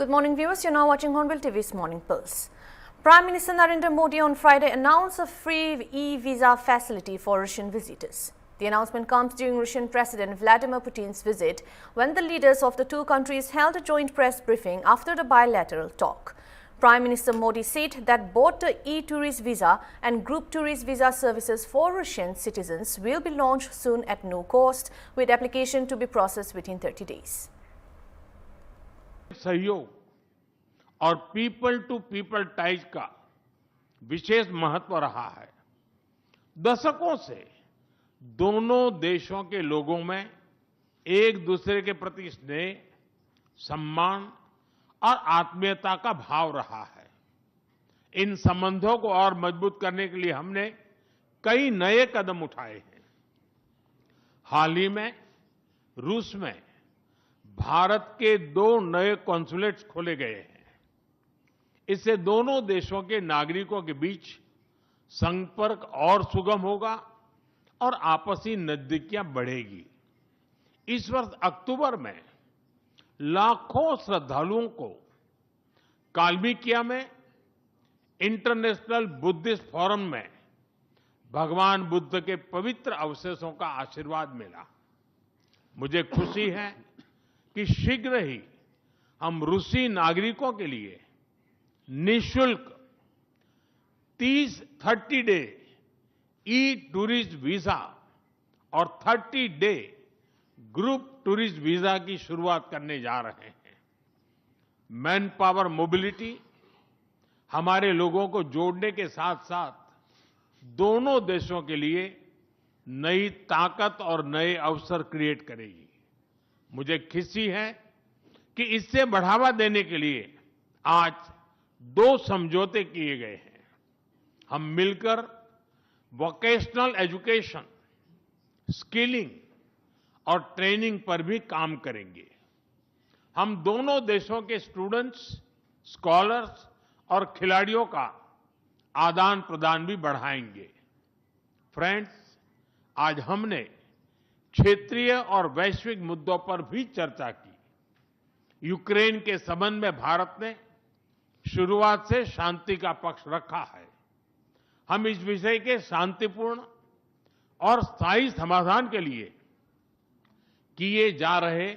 Good morning viewers, you're now watching Hornbill TV's Morning Pulse. Prime Minister Narendra Modi on Friday announced a free e-visa facility for Russian visitors. The announcement comes during Russian President Vladimir Putin's visit when the leaders of the two countries held a joint press briefing after the bilateral talk. Prime Minister Modi said that both the e-tourist visa and group tourist visa services for Russian citizens will be launched soon at no cost, with application to be processed within 30 days. सहयोग और people to people ties का विशेष महत्व रहा है। दशकों से दोनों देशों के लोगों में एक दूसरे के प्रति स्नेह, सम्मान और आत्मीयता का भाव रहा है। इन संबंधों को और मजबूत करने के लिए हमने कई नए कदम उठाए हैं। हाल ही में रूस में भारत के 2 नए कॉन्सुलेट्स खोले गए हैं। इससे दोनों देशों के नागरिकों के बीच संपर्क और सुगम होगा और आपसी नजदीकियां बढ़ेगी। इस वर्ष अक्टूबर में लाखों श्रद्धालुओं को काल्मिकिया में इंटरनेशनल बुद्धिस्ट फोरम में भगवान बुद्ध के पवित्र अवशेषों का आशीर्वाद मिला। मुझे खुशी है कि शीघ्र ही हम रूसी नागरिकों के लिए निःशुल्क 30 डे ई टूरिस्ट वीजा और 30 डे ग्रुप टूरिस्ट वीजा की शुरुआत करने जा रहे हैं। मैन पावर मोबिलिटी हमारे लोगों को जोड़ने के साथ साथ दोनों देशों के लिए नई ताकत और नए अवसर क्रिएट करेगी। मुझे खुशी है कि इससे बढ़ावा देने के लिए आज 2 समझौते किए गए हैं। हम मिलकर वोकेशनल एजुकेशन, स्किलिंग और ट्रेनिंग पर भी काम करेंगे। हम दोनों देशों के स्टूडेंट्स, स्कॉलर्स और खिलाड़ियों का आदान प्रदान भी बढ़ाएंगे। फ्रेंड्स, आज हमने क्षेत्रीय और वैश्विक मुद्दों पर भी चर्चा की। यूक्रेन के संबंध में भारत ने शुरुआत से शांति का पक्ष रखा है। हम इस विषय के शांतिपूर्ण और स्थायी समाधान के लिए किए जा रहे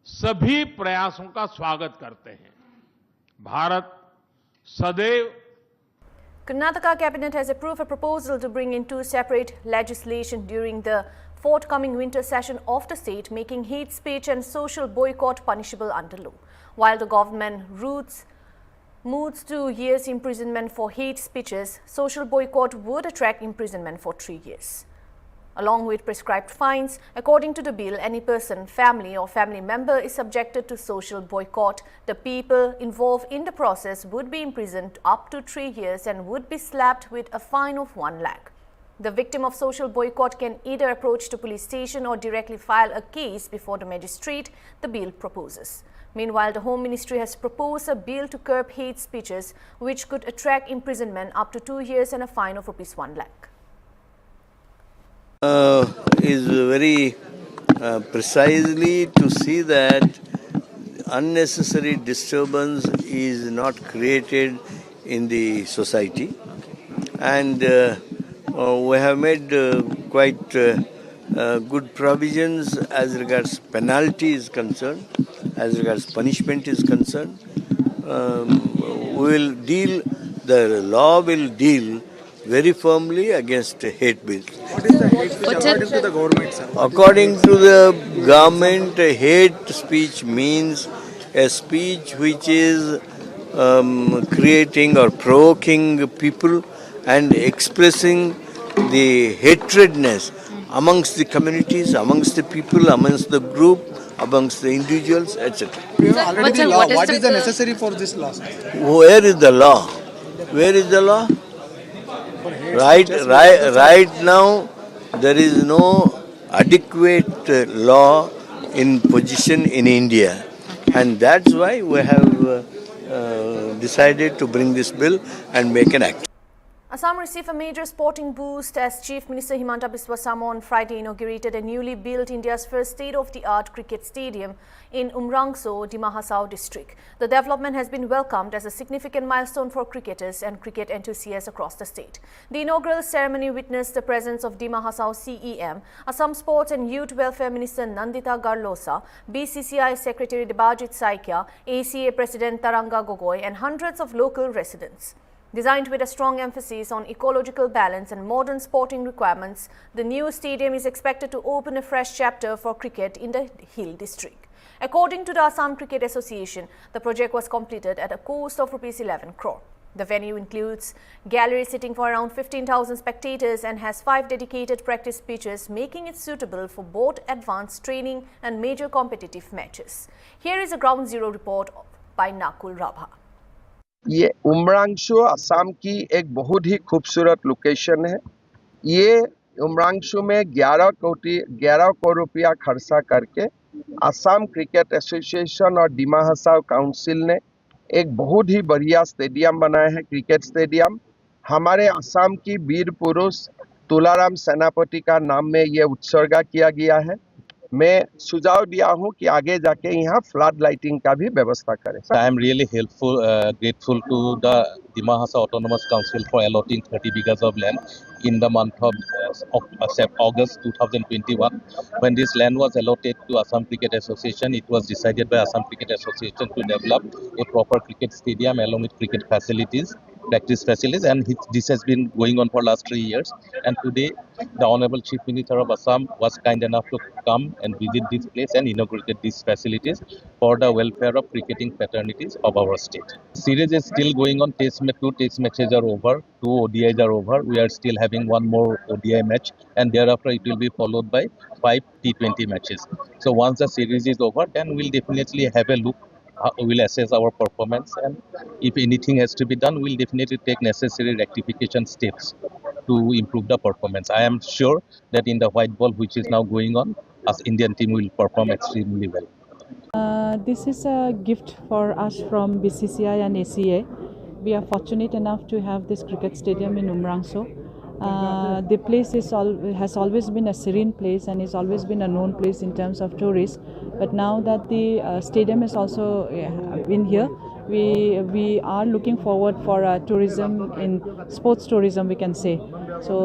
सभी प्रयासों का स्वागत करते हैं। भारत सदैव Karnataka cabinet has approved a proposal to bring in 2 separate legislation during the forthcoming winter session of the state, making hate speech and social boycott punishable under law. While the government moods to years imprisonment for hate speeches, social boycott would attract imprisonment for 3 years. Along with prescribed fines, according to the bill, any person, family or family member is subjected to social boycott. The people involved in the process would be imprisoned up to 3 years and would be slapped with a fine of 1 lakh. The victim of social boycott can either approach the police station or directly file a case before the magistrate, the bill proposes. Meanwhile, the Home Ministry has proposed a bill to curb hate speeches, which could attract imprisonment up to 2 years and a fine of rupees 1 lakh. Is very precisely to see that unnecessary disturbance is not created in the society, and we have made quite good provisions as regards penalty is concerned, as regards punishment is concerned. The law will deal very firmly against hate bills. What is the hate speech according to the government, sir? According to the government, hate speech means a speech which is creating or provoking people and expressing the hatredness amongst the communities, amongst the people, amongst the group, amongst the individuals, etc. We have already the law. What is the necessary for this law, sir? Where is the law? Where is the law? Right now, there is no adequate law in position in India, and that's why we have decided to bring this bill and make an act. Assam received a major sporting boost as Chief Minister Himanta Biswa Sarma on Friday inaugurated a newly built India's first state-of-the-art cricket stadium in Umrangso, Dima Hasao district. The development has been welcomed as a significant milestone for cricketers and cricket enthusiasts across the state. The inaugural ceremony witnessed the presence of Dima Hasao CEM, Assam Sports and Youth Welfare Minister Nandita Garlosa, BCCI Secretary Debajit Saikia, ACA President Taranga Gogoi and hundreds of local residents. Designed with a strong emphasis on ecological balance and modern sporting requirements, the new stadium is expected to open a fresh chapter for cricket in the Hill district. According to the Assam Cricket Association, the project was completed at a cost of ₹11 crore. The venue includes gallery sitting for around 15,000 spectators and has 5 dedicated practice pitches, making it suitable for both advanced training and major competitive matches. Here is a ground zero report by Nakul Rabha. ये उमरांशु असम की एक बहुत ही खूबसूरत location है। ये उमरांशु में 11 करोड़ रुपया खर्चा करके असम क्रिकेट एसोसिएशन और डिमा हसाओ काउंसिल ने एक बहुत ही बढ़िया स्टेडियम बनाया है, क्रिकेट स्टेडियम। हमारे असम की वीर पुरुष तुलाराम सेनापति का नाम में ये उत्सर्गा किया गया है। मैं सुझाव दिया हूं कि आगे जाके यहाँ फ्लड लाइटिंग का भी व्यवस्था करें। I am really grateful to the Dima Hasao Autonomous Council for allotting 30 bighas of land in the month of August 2021. When this land was allotted to Assam Cricket Association, it was decided by Assam Cricket Association to develop a proper cricket stadium along with cricket facilities, practice facilities, and this has been going on for last 3 years. And today, the Honorable Chief Minister of Assam was kind enough to come and visit this place and inaugurated these facilities for the welfare of cricketing fraternities of our state. Series is still going on. 2 test matches are over, 2 ODIs are over. We are still having one more ODI match, and thereafter it will be followed by 5 T20 matches. So once the series is over, then we'll definitely have a look. We'll assess our performance, and if anything has to be done, we'll definitely take necessary rectification steps to improve the performance. I am sure that in the white ball which is now going on, us Indian team will perform extremely well. This is a gift for us from BCCI and ACA. We are fortunate enough to have this cricket stadium in Umrangso. The place has always been a serene place and has always been a known place in terms of tourists. But now that the stadium is also in here, we are looking forward for tourism, in sports tourism we can say. So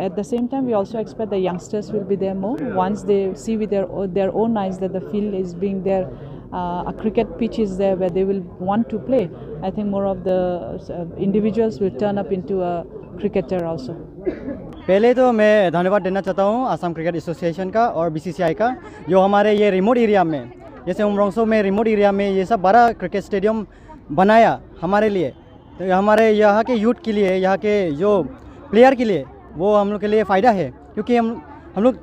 at the same time we also expect the youngsters will be there more once they see with their own eyes that the field is being there. A cricket pitch is there where they will want to play. I think more of the individuals will turn up into a cricketer also. पहले तो मैं धन्यवाद देना चाहता हूँ Assam cricket association का और BCCI का, जो हमारे ये रिमोट एरिया में, जैसे उमरंगसो में रिमोट एरिया में ये सब बड़ा क्रिकेट स्टेडियम बनाया हमारे लिए। तो हमारे यहाँ के यूथ के लिए, यहाँ के जो प्लेयर के लिए, वो हम लोग के लिए फ़ायदा है, क्योंकि हम लोग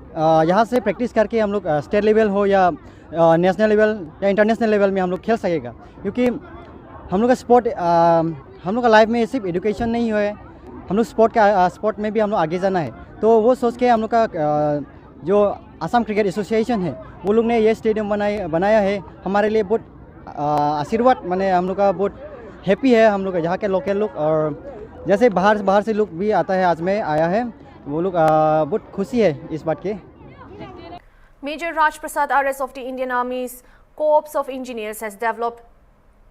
यहाँ से प्रैक्टिस करके हम लोग स्टेट लेवल हो या नेशनल लेवल या इंटरनेशनल लेवल में हम लोग खेल सकेगा। क्योंकि हम लोग का स्पोर्ट, हम लोग का लाइफ में सिर्फ एजुकेशन नहीं है, हम लोग स्पोर्ट में भी हम लोग आगे जाना है। तो वो सोच के हम लोग का जो असम क्रिकेट एसोसिएशन है, वो लोग ने ये स्टेडियम बनाया है हमारे लिए। बहुत आशीर्वाद, माने हम लोग का बहुत हैप्पी है हम लोग यहाँ के लोकल लोग, और जैसे बाहर से लोग भी आता है, आज में आया है, वो लोग बहुत खुशी है इस बात के। Major Raj Prasad RS of the Indian Army's Corps of Engineers has developed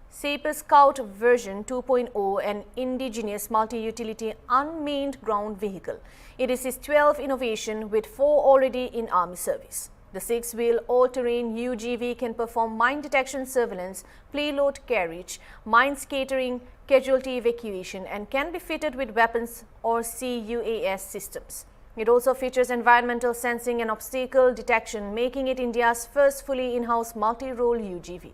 Saper Scout version 2.0, an indigenous multi-utility unmanned ground vehicle. It is his 12th innovation, with 4 already in Army service. The 6-wheel all-terrain UGV can perform mine detection surveillance, payload carriage, mine scattering, casualty evacuation, and can be fitted with weapons or CUAS systems. It also features environmental sensing and obstacle detection, making it India's first fully in-house multi-role UGV.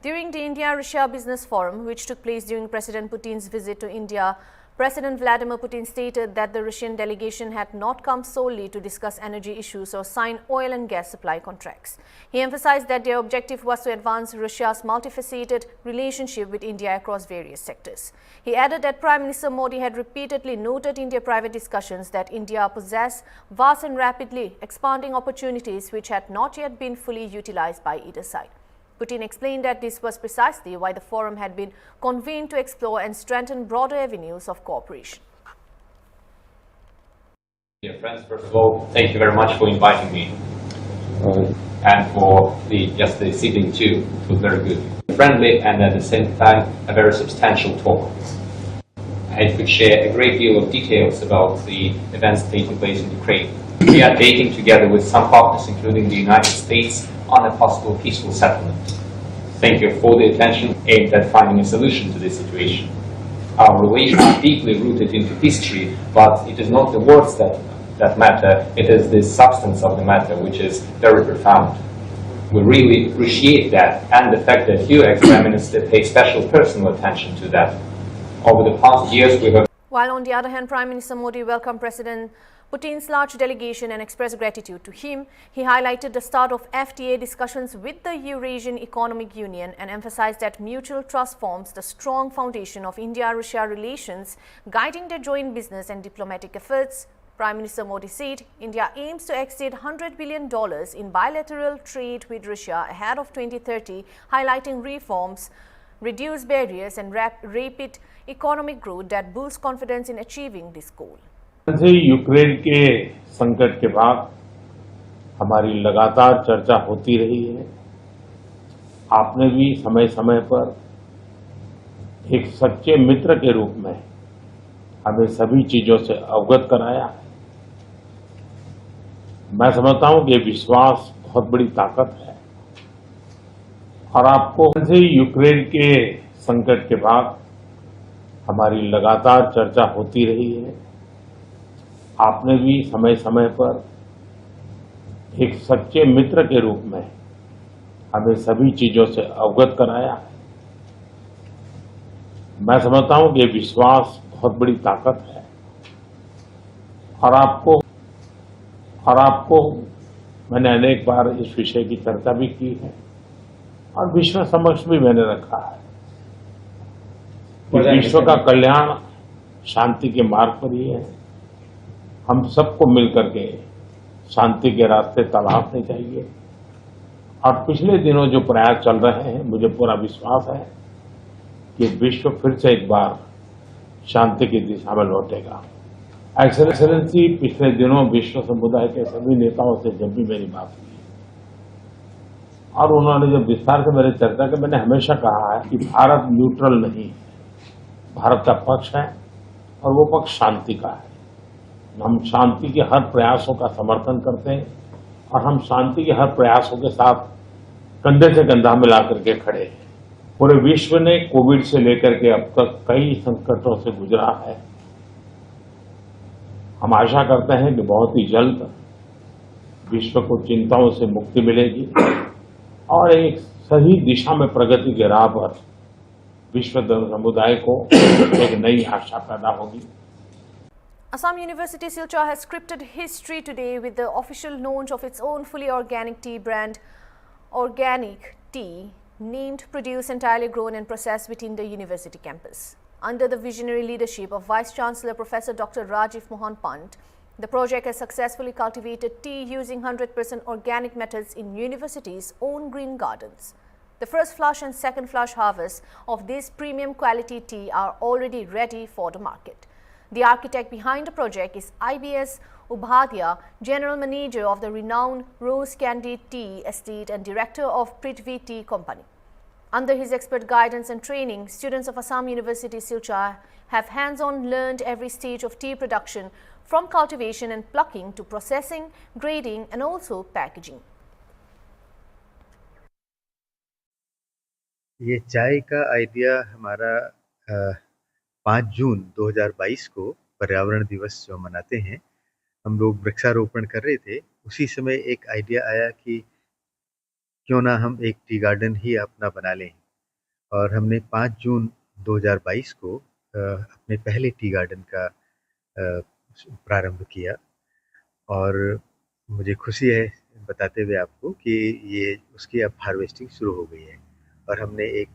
During the India-Russia Business Forum, which took place during President Putin's visit to India, President Vladimir Putin stated that the Russian delegation had not come solely to discuss energy issues or sign oil and gas supply contracts. He emphasized that their objective was to advance Russia's multifaceted relationship with India across various sectors. He added that Prime Minister Modi had repeatedly noted in their private discussions that India possessed vast and rapidly expanding opportunities which had not yet been fully utilized by either side. Putin explained that this was precisely why the forum had been convened to explore and strengthen broader avenues of cooperation. Dear friends, first of all, thank you very much for inviting me. And for the sitting too. It was very good. Friendly and at the same time a very substantial talk. I could share a great deal of details about the events taking place in Ukraine. We are taking together with some partners, including the United States, on a possible peaceful settlement. Thank you for the attention aimed at finding a solution to this situation. Our relations are deeply rooted into history, but it is not the words that matter, it is the substance of the matter which is very profound. We really appreciate that and the fact that you, ex-Prime Minister, pay special personal attention to that. Over the past years we have... While on the other hand, Prime Minister Modi welcomed President Putin's large delegation and expressed gratitude to him. He highlighted the start of FTA discussions with the Eurasian Economic Union and emphasized that mutual trust forms the strong foundation of India-Russia relations, guiding their joint business and diplomatic efforts. Prime Minister Modi said India aims to exceed $100 billion in bilateral trade with Russia ahead of 2030, highlighting reforms, reduced barriers and rapid economic growth that boosts confidence in achieving this goal. Ukraine के संकट के बाद हमारी लगातार चर्चा होती रही है। आपने भी समय समय पर एक सच्चे मित्र के रूप में हमें सभी चीजों से अवगत कराया। मैं समझता हूं कि विश्वास बहुत बड़ी ताकत है और आपको यूक्रेन के संकट के बाद हमारी लगातार चर्चा होती रही है। आपने भी समय समय पर एक सच्चे मित्र के रूप में हमें सभी चीजों से अवगत कराया। मैं समझता हूं कि विश्वास बहुत बड़ी ताकत है और आपको मैंने अनेक बार इस विषय की चर्चा भी की है और विश्व समक्ष भी मैंने रखा है कि विश्व का कल्याण शांति के मार्ग पर ही है। हम सबको मिलकर के शांति के रास्ते तलाशने चाहिए और पिछले दिनों जो प्रयास चल रहे हैं, मुझे पूरा विश्वास है कि विश्व फिर से एक बार शांति की दिशा में लौटेगा। एक्सेलेंसी, पिछले दिनों विश्व समुदाय के सभी नेताओं से जब भी मेरी बात हुई और उन्होंने जब विस्तार से मेरी चर्चा की, मैंने हमेशा कहा है कि भारत न्यूट्रल नहीं है, भारत का पक्ष है और वो पक्ष शांति का है। हम शांति के हर प्रयासों का समर्थन करते हैं और हम शांति के हर प्रयासों के साथ कंधे से कंधा मिला करके खड़े हैं। पूरे विश्व ने कोविड से लेकर के अब तक कई संकटों से गुजरा है। हम आशा करते हैं कि बहुत ही जल्द विश्व को चिंताओं से मुक्ति मिलेगी और एक सही दिशा में प्रगति के राह पर विश्व समुदाय को एक नई आशा पैदा होगी। Assam University Silchar has scripted history today with the official launch of its own fully organic tea brand, Organic Tea, named, produced, entirely grown and processed within the university campus. Under the visionary leadership of Vice-Chancellor Professor Dr. Rajiv Mohan Pant, the project has successfully cultivated tea using 100% organic methods in university's own green gardens. The first flush and second flush harvests of this premium quality tea are already ready for the market. The architect behind the project is IBS Ubhadhya, General Manager of the renowned Rose Candy Tea Estate and Director of Prithvi Tea Company. Under his expert guidance and training, students of Assam University Silchar have hands-on learned every stage of tea production, from cultivation and plucking to processing, grading and also packaging. ये चाय का idea हमारा 5 जून 2022 को पर्यावरण दिवस जो मनाते हैं, हम लोग वृक्षारोपण कर रहे थे। उसी समय एक आइडिया आया कि क्यों ना हम एक टी गार्डन ही अपना बना लें, और हमने 5 जून 2022 को अपने पहले टी गार्डन का प्रारंभ किया। और मुझे खुशी है बताते हुए आपको कि ये उसकी अब हार्वेस्टिंग शुरू हो गई है और हमने एक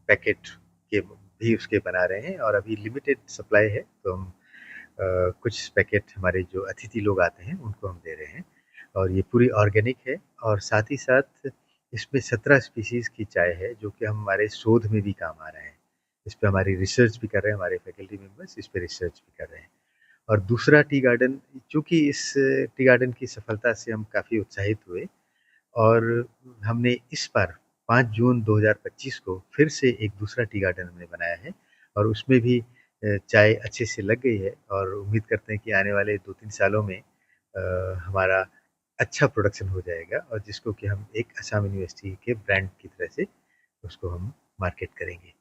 पैकेट के भी उसके बना रहे हैं और अभी लिमिटेड सप्लाई है, तो हम कुछ पैकेट हमारे जो अतिथि लोग आते हैं उनको हम दे रहे हैं। और ये पूरी ऑर्गेनिक है और साथ ही साथ इसमें 17 स्पीसीज की चाय है जो कि हमारे शोध में भी काम आ रहे हैं। इस पे हमारी रिसर्च भी कर रहे हैं, हमारे फैकल्टी मेंबर्स इस पे रिसर्च भी कर रहे हैं। और दूसरा टी गार्डन, चूँकि इस टी गार्डन की सफलता से हम काफ़ी उत्साहित हुए और हमने इस बार 5 जून 2025 को फिर से एक दूसरा टी गार्डन हमने बनाया है और उसमें भी चाय अच्छे से लग गई है और उम्मीद करते हैं कि आने वाले 2-3 सालों में हमारा अच्छा प्रोडक्शन हो जाएगा और जिसको कि हम एक असम यूनिवर्सिटी के ब्रांड की तरह से उसको हम मार्केट करेंगे।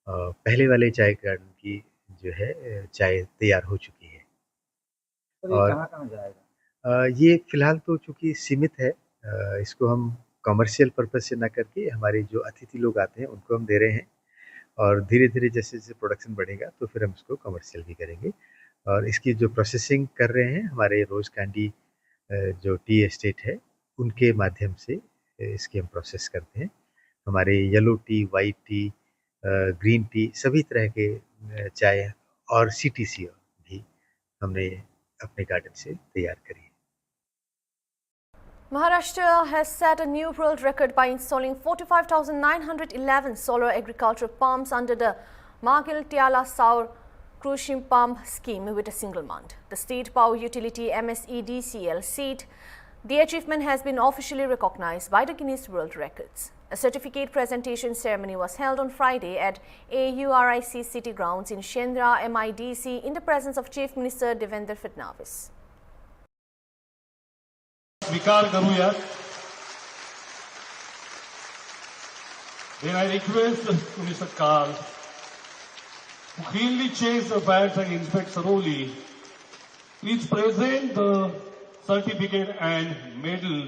पहले वाले चाय गार्डन की जो है चाय तैयार हो चुकी है। तो ये कहाँ जाएगा? ये फिलहाल तो चूँकि सीमित है, इसको हम कमर्शियल पर्पज से ना करके हमारे जो अतिथि लोग आते हैं उनको हम दे रहे हैं और धीरे-धीरे जैसे-जैसे प्रोडक्शन बढ़ेगा तो फिर हम इसको कमर्शियल भी करेंगे। और इसकी जो प्रोसेसिंग कर रहे हैं हमारे रोज़ कैंडी जो टी एस्टेट है उनके माध्यम से इसकी हम प्रोसेस करते हैं। हमारे yellow T, white T, green tea सभी तरह के चाय और सीटीसी भी हमने अपने गार्डन से तैयार करी है। Maharashtra has set a new world record by installing 45,911 solar agricultural pumps under the Magil Tiala Saur Crushing Pump scheme with a single month. The state power utility MSEDCL said the achievement has been officially recognized by the Guinness World Records. A certificate presentation ceremony was held on Friday at AURIC City Grounds in Shendra MIDC in the presence of Chief Minister Devendra Fadnavis. स्वीकार करूयात. Then I request Mr. Karl, who keenly checks the facts and inspects thoroughly, please present the certificate and medal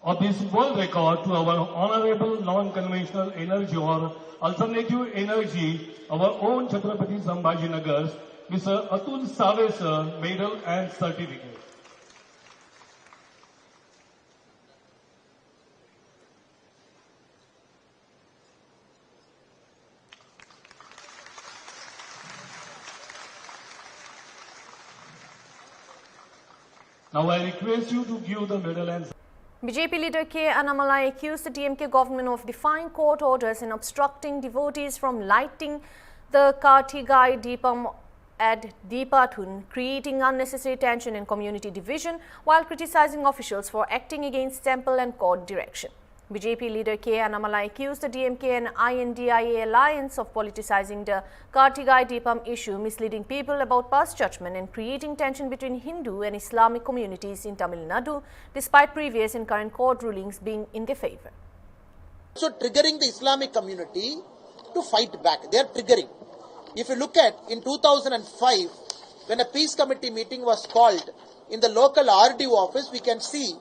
of this world record to our honorable non-conventional energy or alternative energy, our own Chhatrapati Sambhajinagar, Mr. Atul Save sir, medal and certificate. Now I request you to give the medal and BJP leader K. Annamalai accused the DMK government of defying court orders and obstructing devotees from lighting the Kartigai Deepam at Deepathun, creating unnecessary tension and community division while criticizing officials for acting against temple and court direction. BJP leader K. Annamalai accused the DMK and INDIA alliance of politicizing the Kartigai Deepam issue, misleading people about past judgment and creating tension between Hindu and Islamic communities in Tamil Nadu, despite previous and current court rulings being in their favor. So triggering the Islamic community to fight back. They are triggering. If you look at in 2005, when a peace committee meeting was called in the local RDO office, we can see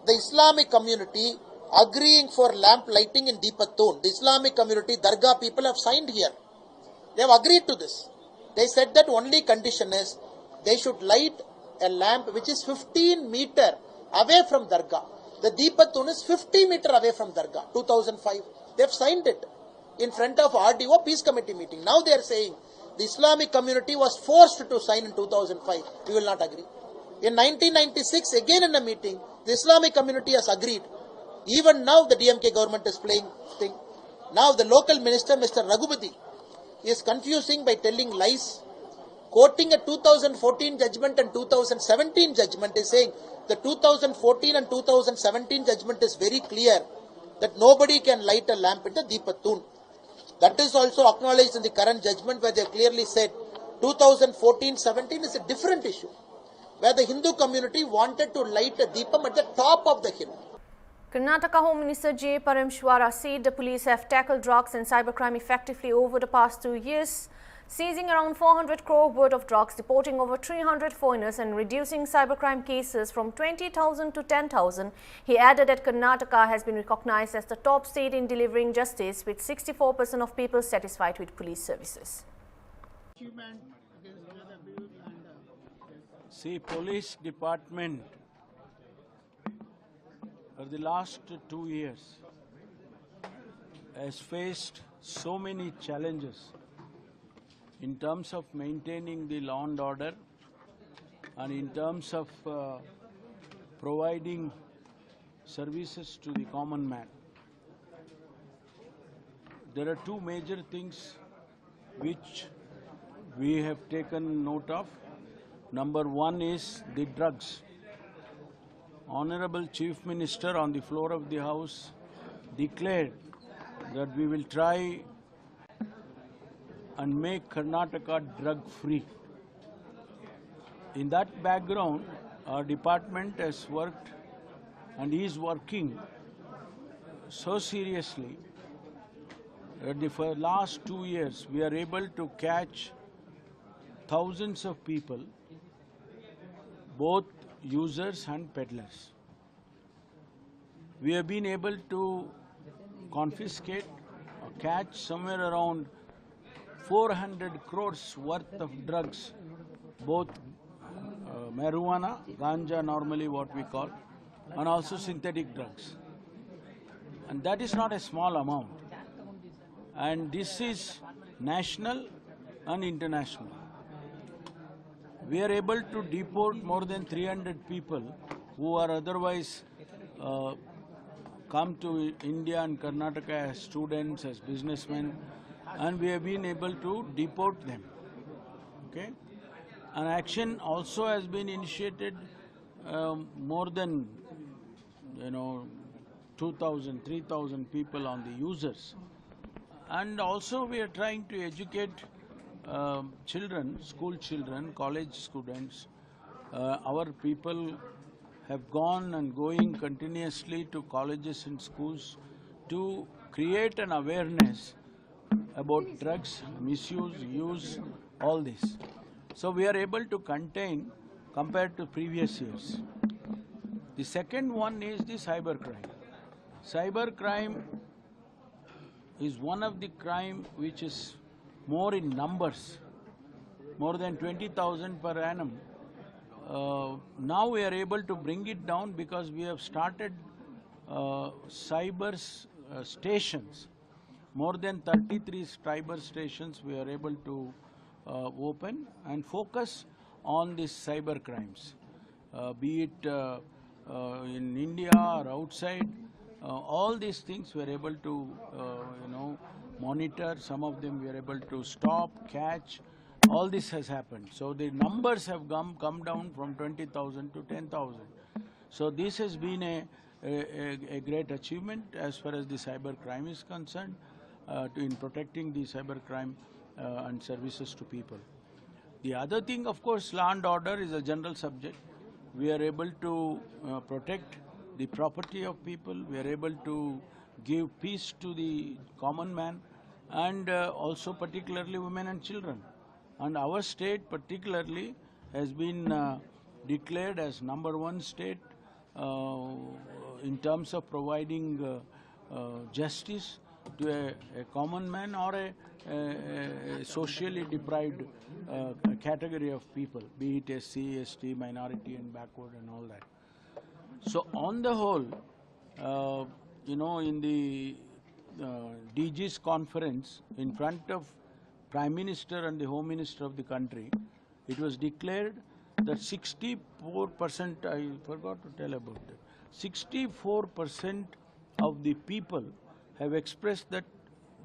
the Islamic community agreeing for lamp lighting in Deepathun. The Islamic community, Dargah people have signed here. They have agreed to this. They said that only condition is they should light a lamp which is 15 meter away from Dargah. The Deepathun is 50 meter away from Dargah. 2005. They have signed it in front of RDO peace committee meeting. Now they are saying the Islamic community was forced to sign in 2005. We will not agree. In 1996, again in a meeting, the Islamic community has agreed. Even now the DMK government is playing thing. Now the local minister, Mr. Raghupati, is confusing by telling lies, quoting a 2014 judgment and 2017 judgment, is saying the 2014 and 2017 judgment is very clear that nobody can light a lamp in the Deepathun. That is also acknowledged in the current judgment where they clearly said 2014-17 is a different issue, where the Hindu community wanted to light a Deepam at the top of the hill. Karnataka Home Minister J. Parameshwara said the police have tackled drugs and cybercrime effectively over the past 2 years, seizing around 400 crore worth of drugs, deporting over 300 foreigners and reducing cybercrime cases from 20,000 to 10,000. He added that Karnataka has been recognized as the top state in delivering justice, with 64% of people satisfied with police services. See, police department for the last 2 years has faced so many challenges in terms of maintaining the law and order and in terms of providing services to the common man. There are two major things which we have taken note of. Number one is the drugs. Honorable Chief Minister on the floor of the House declared that we will try and make Karnataka drug-free. In that background, our department has worked and is working so seriously that for the last 2 years we are able to catch thousands of people, both users and peddlers. We have been able to confiscate or catch somewhere around 400 crores worth of drugs, both marijuana, ganja normally what we call, and also synthetic drugs. And that is not a small amount. And this is national and international. We are able to deport more than 300 people who are otherwise come to India and Karnataka as students, as businessmen, and we have been able to deport them. Okay? An action also has been initiated, more than 2,000, 3,000 people on the users. And also we are trying to educate children, school children, college students. Our people have gone and going continuously to colleges and schools to create an awareness about drugs, misuse, use, all this. So we are able to contain compared to previous years. The second one is the cybercrime. Cybercrime is one of the crime which is more in numbers, more than 20,000 per annum. Now we are able to bring it down because we have started cyber stations. More than 33 cyber stations we are able to open and focus on these cyber crimes, be it in India or outside. All these things we are able to monitor. Some of them we are able to stop, catch. All this has happened. So the numbers have come down from 20,000 to 10,000. So this has been a great achievement as far as the cyber crime is concerned, in protecting the cyber crime and services to people. The other thing, of course, law and order is a general subject. We are able to protect the property of people. We are able to give peace to the common man, and also particularly women and children. And our state particularly has been declared as #1 state in terms of providing justice to a common man or a socially deprived category of people, be it SC, ST, minority and backward and all that. So on the whole, in the DG's conference in front of Prime Minister and the Home Minister of the country, it was declared that 64%, I forgot to tell about that, 64% of the people have expressed that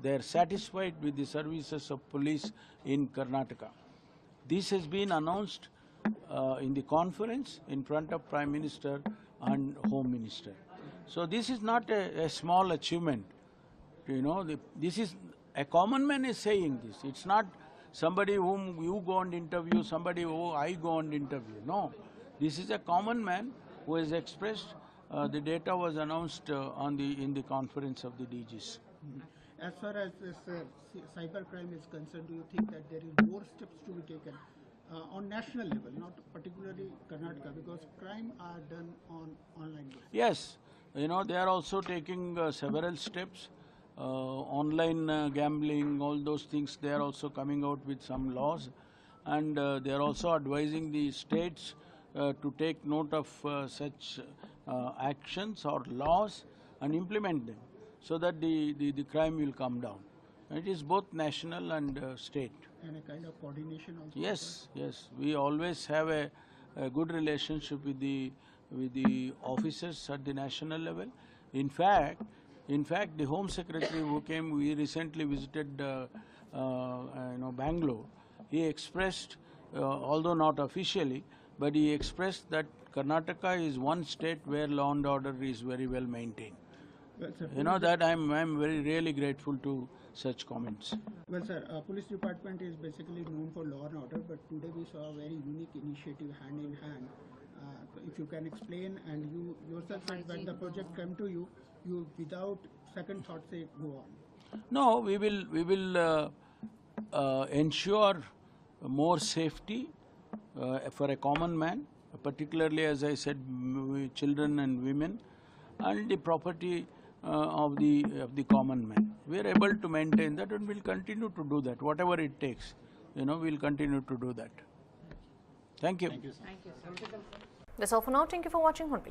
they are satisfied with the services of police in Karnataka. This has been announced in the conference in front of Prime Minister and Home Minister. So this is not a small achievement. This is a common man is saying this. It's not somebody whom you go and interview, somebody who I go and interview. No, this is a common man who has expressed. The data was announced in the conference of the DGs. As far as this cybercrime is concerned, do you think that there is more steps to be taken on national level, not particularly Karnataka, because crime are done on online basis? Yes, they are also taking several steps. Online gambling, all those things, they are also coming out with some laws, and they are also advising the states to take note of such actions or laws and implement them, so that the crime will come down. It is both national and state. And a kind of coordination also? Yes, yes. We always have a good relationship with the with the officers at the national level. In fact, the Home Secretary who came, we recently visited Bangalore. He expressed, although not officially, but he expressed that Karnataka is one state where law and order is very well maintained. Well, sir, That I'm really grateful to such comments. Well, sir, police department is basically known for law and order, but today we saw a very unique initiative hand in hand. If you can explain, and you yourself said when the project came to you, you without second thought say go on. No, we will ensure more safety for a common man, particularly, as I said, children and women, and the property of the common man. We are able to maintain that, and we'll continue to do that. Whatever it takes, we'll continue to do that. Thank you. That's all for now. Thank you for watching Hornbill.